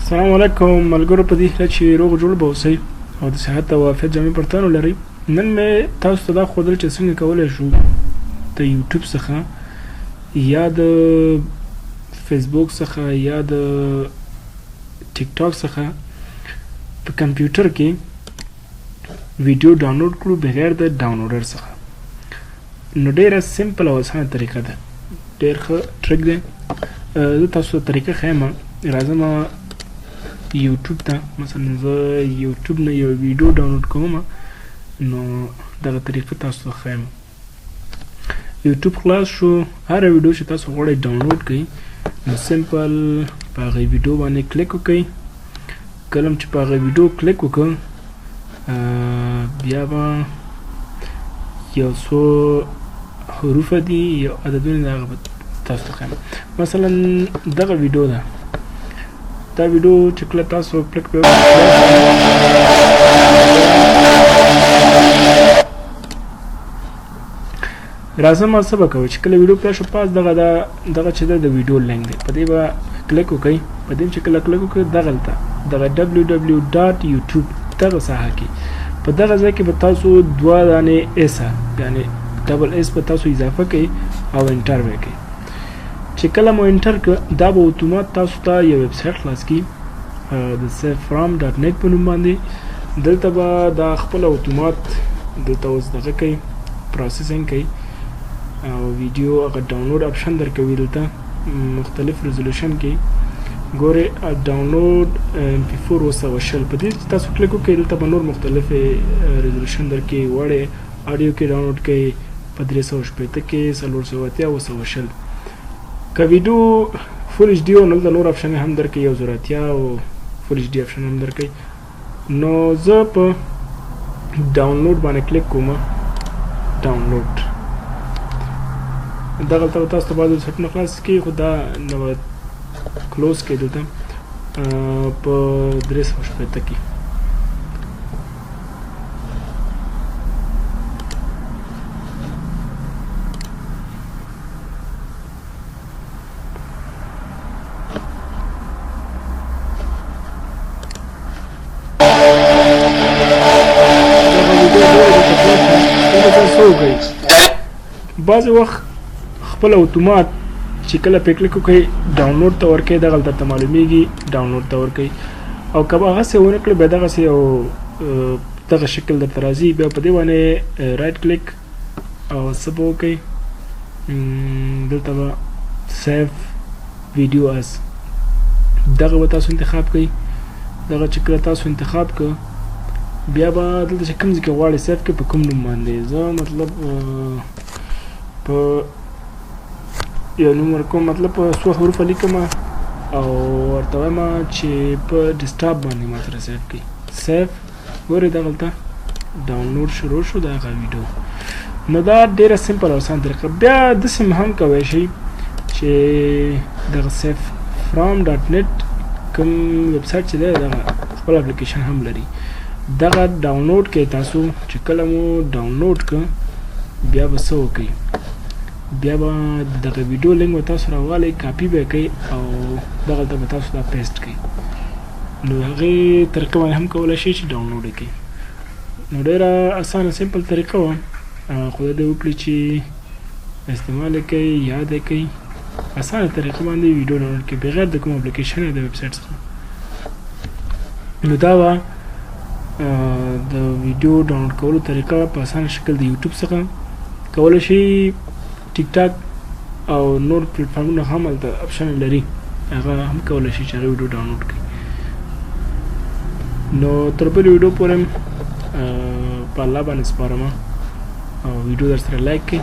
السلام علیکم ملګرو، په دې هیله چې روغ جوړ به اوسئ او د صحت او عافیت جامې پر تن ولرئ. نن مې تاسو ته دا ښودل چې څنګه کولی شو د یوټیوب څخه یا د فیسبوک څخه یا د ټیک ټاک څخه په کمپیوټر کې ویډیو ډاونلوډ کړو بغیر د ډاونلوډر څخه. نو ډېره سمپل او اسانه طریقه ده، ډېر ښه ټریک دی. زه تاسو ته طریقه ښیم. راځم یوټیوب ته، مثلا زه یوټیوب نه یو ویډیو ډاونلوډ کوم، نو دغه طریقه تاسو ته ښیم. یوټیوب خلاص شو، هره ویډیو چې تاسو غواړئ ډاونلوډ کړئ نو سمپل په هغې ویډیو باندې کلیک وکړئ. کله چې په هغه ویډیو کلیک وکړم بیا به یو څو حروفه دي یا عددونه دي، هغه به تاسو ته ښیم. مثلا دغه ویډیو ده، دا ویډیو چې کله تاسو کلیک پې راځم څه به کوئ چې کله ویډیو پلی شو پاس دغه چې ده د ویډیو لینک دی، په دې به کلیک وکئ. په دې چې کله کلیک وکړئ دغلته دغه www.youtube دغه ساحه کې په دغه ځای کې به تاسو دوه دانې ایسه یعنې ډبل ایس به تاسو اضافه کوئ او انټر به کوئ. چې کله مو انټر کړ دا به اتومات تاسو ته یو ویبسایټ خلاص کړي د safram.net په نوم باندې. دلته به دا خپل اتومات دلته اوس دغه کوي، پروسیسینګ کوي او ویډیو هغه ډاونلوډ اپشن درکوي. دلته مختلف ریزولوشن کې ګورئ ډاونلوډ MP4 220 په دې چې تاسو کلیک وکړئ دلته به نور مختلفې ریزولوشن درکوي. وړې اډیو کې ډاونلوډ کوئ په 360 کې 480 220. که ویډیو فول ایچ ډي او نو د نور اپشن هم درکوي، یو 080 او فول ایچ ډي اپشن هم درکوي. نو زه په ډاونلوډ باندې کلیک کوم. ډاونلوډ دغلته به تاسو ته بعض ویبسایټونه خلاص کړي، خو دا نه به کلوز کړئ دلته په 360 کې. بعضې وخت خپل اتومات چې کله پې کلیک وکړئ ډاونلوډ ته ورکوئ، دغلته درته معلومیږي ډاونلوډ ته ورکوئ. او که به هغسې ونه کړئ بیا دغسې یو دغه شکل درته راځي، بیا په دې باندې رایټ کلیک او څه به وکړئ دلته به سیف ویډیو از دغه به تاسو انتخاب کړئ. دغه چې کله تاسو انتخاب کړ بیا به دلته چې کوم ځای کې غواړئ سیف کړئ په کوم نوم باندې. زه مطلب په یو نوم ورکوم، مطلب په څو حروفه لیکم او ورته وایم چې په ډیسکټاپ باندې ما سره سیف کړي. سیف ګورئ دغلته ډاونلوډ شروع شو د هغه ویډیو. نو دا ډېره سمپل او اسانه طریقه. بیا داسې هم کوی شئ چې دغه safram.net کوم ویبسایټ چې دی دغه خپل اپلیکیشن هم لري، دغه ډاونلوډ کوئ. تاسو چې کله مو ډاونلوډ کړ بیا به څه وکړئ، بیا به دغه ویډیو لینک به تاسو راوالئ، کاپي به یې کوئ او دغلته به تاسو دا پیسټ کړئ. نو هغې طریقه باندې هم کولی شئ چې ډاونلوډ یې کړئ. نو ډېره اسانه سمپل طریقه وه، خدای دې وکړي چې استعمال یې کوئ، یاد یې کوئ. اسانه طریقه باندې ویډیو ډاونلوډ کړئ بغیر د کوم اپلیکیشن یا د ویبسایټ څخه. نو دا وه د ویډیو ډاونلوډ کولو طریقه په اسانه شکل د یوټیوب څخه. کولی شئ ټیک ټاک او نور پلیټفارمونه هم هلته اپشن لري، هغه هم کولی شئ چې هغه ویډیو ډاونلوډ کړئ. نو تر بلې ویډیو پورې په الله باندې سپارم او ویډیو در سره لایک کړئ.